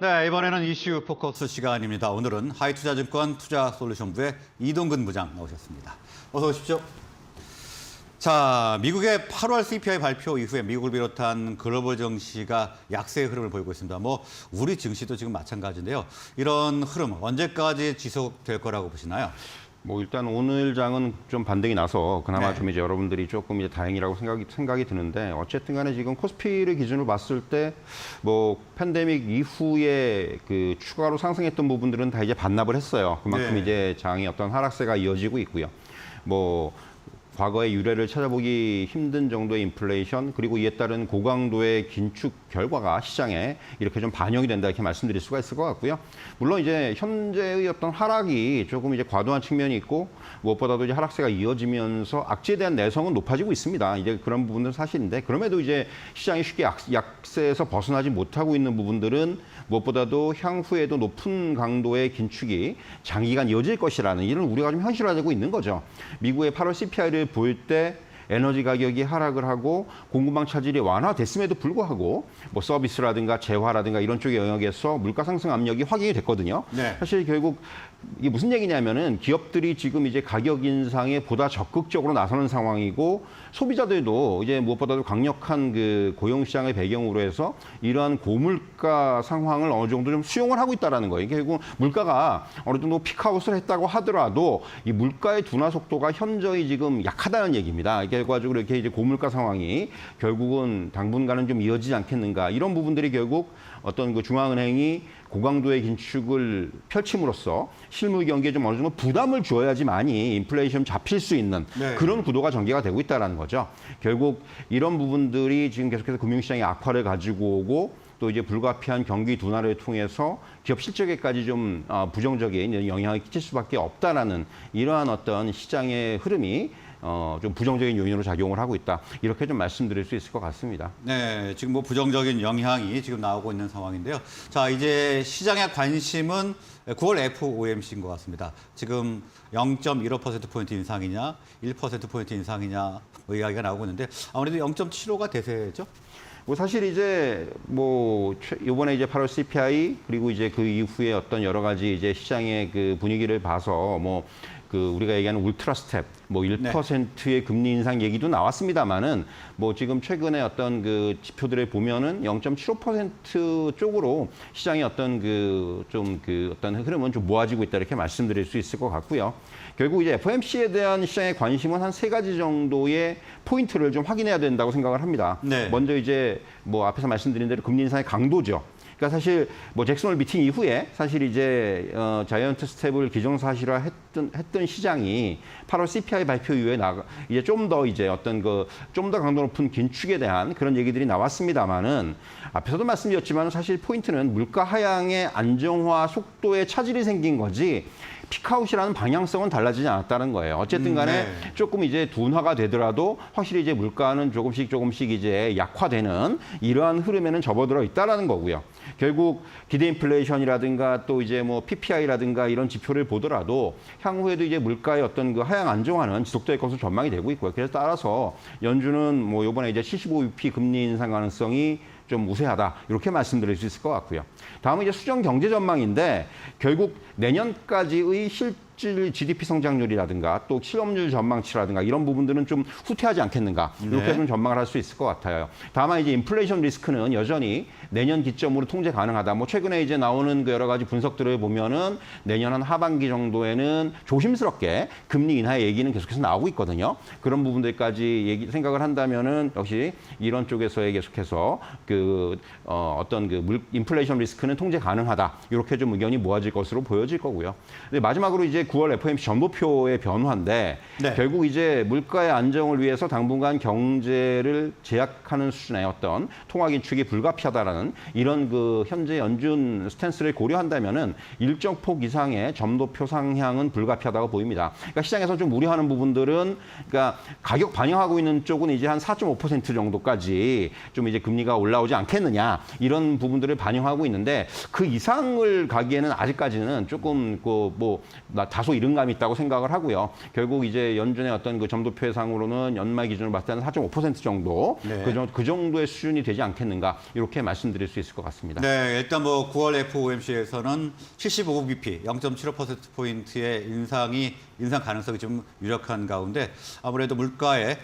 네, 이번에는 이슈 포커스 시간입니다. 오늘은 하이투자증권 투자솔루션부의 이동근 부장 나오셨습니다. 어서 오십시오. 자, 미국의 8월 CPI 발표 이후에 미국을 비롯한 글로벌 증시가 약세의 흐름을 보이고 있습니다. 우리 증시도 지금 마찬가지인데요. 이런 흐름 언제까지 지속될 거라고 보시나요? 일단 오늘 장은 좀 반등이 나서 그나마 네. 좀 이제 여러분들이 조금 이제 다행이라고 생각이 드는데, 어쨌든 간에 지금 코스피를 기준으로 봤을 때 팬데믹 이후에 그 추가로 상승했던 부분들은 다 이제 반납을 했어요. 그만큼 네. 이제 장의 어떤 하락세가 이어지고 있고요. 과거의 유례를 찾아보기 힘든 정도의 인플레이션, 그리고 이에 따른 고강도의 긴축 결과가 시장에 이렇게 좀 반영이 된다, 이렇게 말씀드릴 수가 있을 것 같고요. 물론 이제 현재의 어떤 하락이 조금 이제 과도한 측면이 있고, 무엇보다도 이제 하락세가 이어지면서 악재에 대한 내성은 높아지고 있습니다. 이제 그런 부분은 사실인데, 그럼에도 이제 시장이 쉽게 약세에서 벗어나지 못하고 있는 부분들은 무엇보다도 향후에도 높은 강도의 긴축이 장기간 이어질 것이라는 이런 우려가 좀 현실화되고 있는 거죠. 미국의 8월 CPI를 볼 때 에너지 가격이 하락을 하고 공급망 차질이 완화됐음에도 불구하고 서비스라든가 재화라든가 이런 쪽의 영역에서 물가 상승 압력이 확인이 됐거든요. 네. 사실 결국 이게 무슨 얘기냐면은 기업들이 지금 이제 가격 인상에 보다 적극적으로 나서는 상황이고, 소비자들도 이제 무엇보다도 강력한 그 고용 시장의 배경으로 해서 이러한 고물가 상황을 어느 정도 좀 수용을 하고 있다라는 거예요. 결국 물가가 어느 정도 피크아웃을 했다고 하더라도 이 물가의 둔화 속도가 현저히 지금 약하다는 얘기입니다. 결과적으로 이렇게 이제 고물가 상황이 결국은 당분간은 좀 이어지지 않겠는가, 이런 부분들이 결국 어떤 그 중앙은행이 고강도의 긴축을 펼침으로써 실물 경기에 좀 어느 정도 부담을 줘야지만이 인플레이션 잡힐 수 있는 네. 그런 구도가 전개가 되고 있다는 거죠. 결국 이런 부분들이 지금 계속해서 금융시장의 악화를 가지고 오고, 또 이제 불가피한 경기 둔화를 통해서 기업 실적에까지 좀 부정적인 영향을 끼칠 수밖에 없다라는 이러한 어떤 시장의 흐름이 좀 부정적인 요인으로 작용을 하고 있다, 이렇게 좀 말씀드릴 수 있을 것 같습니다. 네, 지금 부정적인 영향이 지금 나오고 있는 상황인데요. 자, 이제 시장의 관심은 9월 FOMC인 것 같습니다. 지금 0.15%포인트 인상이냐, 1%포인트 인상이냐 이야기가 나오고 있는데, 아무래도 0.75가 대세죠? 사실 이제 이번에 이제 8월 CPI, 그리고 이제 그 이후에 어떤 여러 가지 이제 시장의 그 분위기를 봐서 우리가 얘기하는 울트라 스텝, 1%의 금리 인상 얘기도 나왔습니다만은, 지금 최근에 어떤 그 지표들을 보면은 0.75% 쪽으로 시장의 어떤 어떤 흐름은 좀 모아지고 있다, 이렇게 말씀드릴 수 있을 것 같고요. 결국 이제 FOMC에 대한 시장의 관심은 한 3가지 정도의 포인트를 좀 확인해야 된다고 생각을 합니다. 네. 먼저 이제 앞에서 말씀드린 대로 금리 인상의 강도죠. 그러니까 사실 잭슨 홀 미팅 이후에 사실 이제 자이언트 스텝을 기정사실화 했던 시장이 8월 CPI 발표 이후에 이제 좀 더 이제 어떤 좀 더 강도 높은 긴축에 대한 그런 얘기들이 나왔습니다만은, 앞에서도 말씀드렸지만 사실 포인트는 물가 하향의 안정화 속도에 차질이 생긴 거지 피크아웃이라는 방향성은 달라지지 않았다는 거예요. 어쨌든 간에 네. 조금 이제 둔화가 되더라도 확실히 이제 물가는 조금씩 이제 약화되는 이러한 흐름에는 접어들어 있다라는 거고요. 결국 기대 인플레이션이라든가 또 이제 PPI라든가 이런 지표를 보더라도 향후에도 이제 물가의 어떤 그 하향 안정화는 지속될 것으로 전망이 되고 있고요. 그래서 따라서 연준은 이번에 이제 75bp 금리 인상 가능성이 좀 우세하다, 이렇게 말씀드릴 수 있을 것 같고요. 다음은 이제 수정 경제 전망인데, 결국 내년까지의 실질 GDP 성장률이라든가 또 실업률 전망치라든가 이런 부분들은 좀 후퇴하지 않겠는가, 이렇게 네. 좀 전망을 할 수 있을 것 같아요. 다만 이제 인플레이션 리스크는 여전히 내년 기점으로 통제 가능하다. 최근에 이제 나오는 그 여러 가지 분석들을 보면은 내년 한 하반기 정도에는 조심스럽게 금리 인하 얘기는 계속해서 나오고 있거든요. 그런 부분들까지 생각을 한다면은 역시 이런 쪽에서의 계속해서 인플레이션 리스크는 통제 가능하다, 이렇게 좀 의견이 모아질 것으로 보여질 거고요. 근데 마지막으로 이제 9월 FOMC 전보표의 변화인데, 네. 결국 이제 물가의 안정을 위해서 당분간 경제를 제약하는 수준의 어떤 통화 긴축이 불가피하다라는 이런 현재 연준 스탠스를 고려한다면은 일정 폭 이상의 점도표 상향은 불가피하다고 보입니다. 그러니까 시장에서 좀 우려하는 부분들은, 그러니까 가격 반영하고 있는 쪽은 이제 한 4.5% 정도까지 좀 이제 금리가 올라오지 않겠느냐, 이런 부분들을 반영하고 있는데, 그 이상을 가기에는 아직까지는 조금 다소 이른감이 있다고 생각을 하고요. 결국 이제 연준의 어떤 그 점도표상으로는 연말 기준으로 봤을 때는 4.5% 정도 네. 그 정도의 수준이 되지 않겠는가 이렇게 말씀드릴 수 있을 것 같습니다. 네, 일단 뭐 9월 FOMC에서는 75bp, 0.75%포인트의 인상 가능성이 좀 유력한 가운데 아무래도 물가의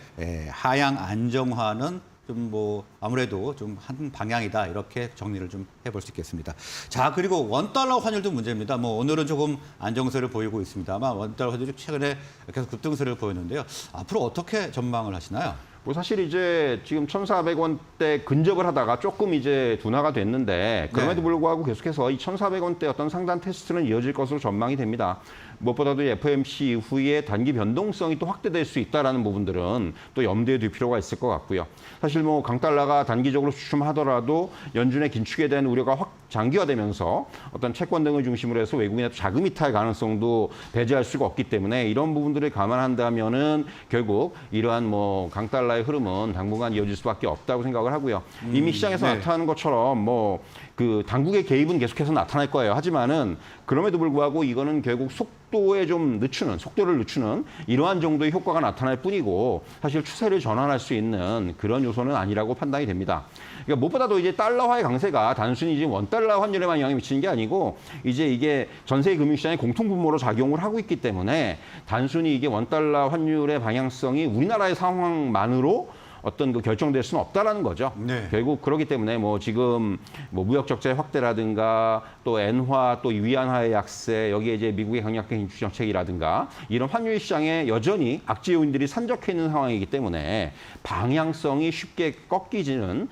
하향 안정화는 좀 뭐 아무래도 좀 한 방향이다 이렇게 정리를 좀 해볼 수 있겠습니다. 자, 그리고 원달러 환율도 문제입니다. 뭐 오늘은 조금 안정세를 보이고 있습니다만 원달러 환율이 최근에 계속 급등세를 보였는데요. 앞으로 어떻게 전망을 하시나요? 뭐 사실 이제 지금 1,400원대 근접을 하다가 조금 이제 둔화가 됐는데 그럼에도 불구하고 계속해서 이 1,400원대 어떤 상단 테스트는 이어질 것으로 전망이 됩니다. 무엇보다도 FOMC 이후에 단기 변동성이 또 확대될 수 있다라는 부분들은 또 염두에 둘 필요가 있을 것 같고요. 사실 뭐 강달러가 단기적으로 주춤하더라도 연준의 긴축에 대한 우려가 확 장기화되면서 어떤 채권 등을 중심으로 해서 외국인의 자금 이탈 가능성도 배제할 수가 없기 때문에 이런 부분들을 감안한다면은 결국 이러한 뭐 강달러의 흐름은 당분간 이어질 수밖에 없다고 생각을 하고요. 이미 시장에서 나타나는 것처럼 뭐 그 당국의 개입은 계속해서 나타날 거예요. 하지만은 그럼에도 불구하고 이거는 결국 속도를 늦추는 이러한 정도의 효과가 나타날 뿐이고 사실 추세를 전환할 수 있는 그런 요소는 아니라고 판단이 됩니다. 그러니까 무엇보다도 이제 달러화의 강세가 단순히 지금 원달러 환율에만 영향을 미치는 게 아니고 이제 이게 전 세계 금융시장의 공통 분모로 작용을 하고 있기 때문에 단순히 이게 원달러 환율의 방향성이 우리나라의 상황만으로 어떤 그 결정될 수는 없다라는 거죠. 네. 결국 그렇기 때문에 뭐 지금 뭐 무역 적자의 확대라든가 또 엔화 또 위안화의 약세 여기에 이제 미국의 강력한 긴축 정책이라든가 이런 환율 시장에 여전히 악재 요인들이 산적해 있는 상황이기 때문에 방향성이 쉽게 꺾이기는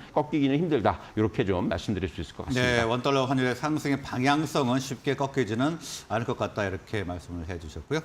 힘들다. 이렇게 좀 말씀드릴 수 있을 것 같습니다. 네, 원달러 환율의 상승의 방향성은 쉽게 꺾이지는 않을 것 같다 이렇게 말씀을 해주셨고요.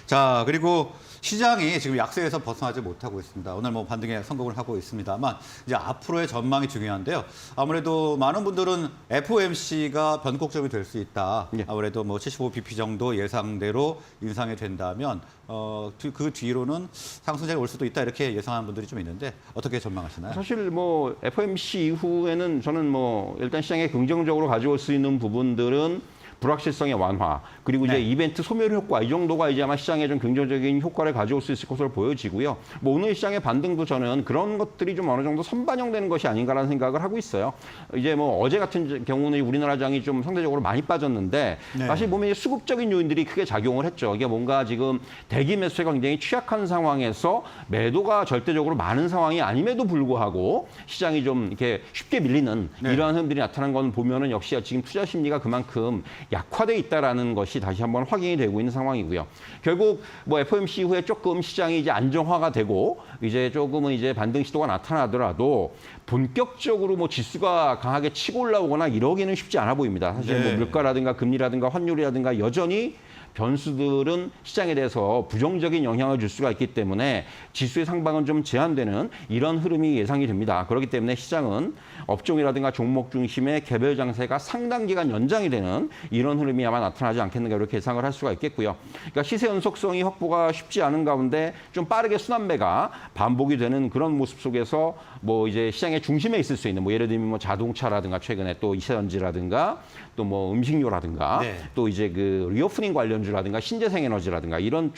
자, 그리고 시장이 지금 약세에서 벗어나지 못하고 있습니다. 오늘 뭐 반등에 성공을 하고 있습니다만 이제 앞으로의 전망이 중요한데요. 아무래도 많은 분들은 FOMC가 변곡점이 될 수 있다. 아무래도 뭐 75bp 정도 예상대로 인상이 된다면 그 뒤로는 상승세가 올 수도 있다 이렇게 예상하는 분들이 좀 있는데 어떻게 전망하시나요? 사실 뭐 FOMC 이후에는 저는 뭐 일단 시장에 긍정적으로 가져올 수 있는 부분들은 불확실성의 완화 그리고 이제 이벤트 소멸 효과 이 정도가 이제 아마 시장에 좀 긍정적인 효과를 가져올 수 있을 것으로 보여지고요. 뭐 오늘 시장의 반등도 저는 그런 것들이 좀 어느 정도 선반영되는 것이 아닌가라는 생각을 하고 있어요. 이제 뭐 어제 같은 경우는 우리나라 장이 좀 상대적으로 많이 빠졌는데 사실 보면 수급적인 요인들이 크게 작용을 했죠. 이게 뭔가 지금 대기 매수가 굉장히 취약한 상황에서 매도가 절대적으로 많은 상황이 아님에도 불구하고 시장이 좀 이렇게 쉽게 밀리는 이러한 흐름들이 나타난 건 보면은 역시 지금 투자 심리가 그만큼 약화돼 있다라는 것이 다시 한번 확인이 되고 있는 상황이고요. 결국 뭐 FOMC 이후에 조금 시장이 이제 안정화가 되고 이제 조금은 이제 반등 시도가 나타나더라도 본격적으로 뭐 지수가 강하게 치고 올라오거나 이러기는 쉽지 않아 보입니다. 사실 뭐 물가라든가 금리라든가 환율이라든가 여전히 변수들은 시장에 대해서 부정적인 영향을 줄 수가 있기 때문에 지수의 상방은 좀 제한되는 이런 흐름이 예상이 됩니다. 그렇기 때문에 시장은 업종이라든가 종목 중심의 개별 장세가 상당 기간 연장이 되는 이런 흐름이 아마 나타나지 않겠는가 이렇게 예상을 할 수가 있겠고요. 그러니까 시세 연속성이 확보가 쉽지 않은 가운데 좀 빠르게 순환매가 반복이 되는 그런 모습 속에서 뭐 이제 시장의 중심에 있을 수 있는 뭐 예를 들면 뭐 자동차라든가 최근에 또 이세전지라든가 또 뭐 음식료라든가 또 이제 그 리오프닝 관련주라든가 신재생 에너지라든가 이런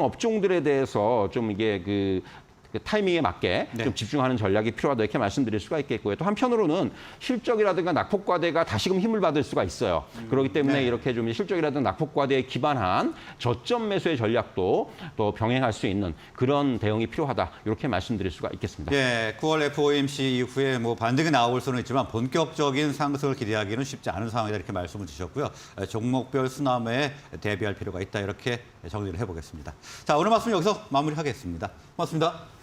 업종들에 대해서 좀 이게 그 타이밍에 맞게 좀 집중하는 전략이 필요하다 이렇게 말씀드릴 수가 있겠고요. 또 한편으로는 실적이라든가 낙폭과대가 다시금 힘을 받을 수가 있어요. 그렇기 때문에 이렇게 좀 실적이라든가 낙폭과대에 기반한 저점 매수의 전략도 또 병행할 수 있는 그런 대응이 필요하다 이렇게 말씀드릴 수가 있겠습니다. 네, 9월 FOMC 이후에 뭐 반등이 나올 수는 있지만 본격적인 상승을 기대하기는 쉽지 않은 상황이다 이렇게 말씀을 주셨고요. 종목별 순환매에 대비할 필요가 있다 이렇게 정리를 해보겠습니다. 자, 오늘 말씀 여기서 마무리하겠습니다. 고맙습니다.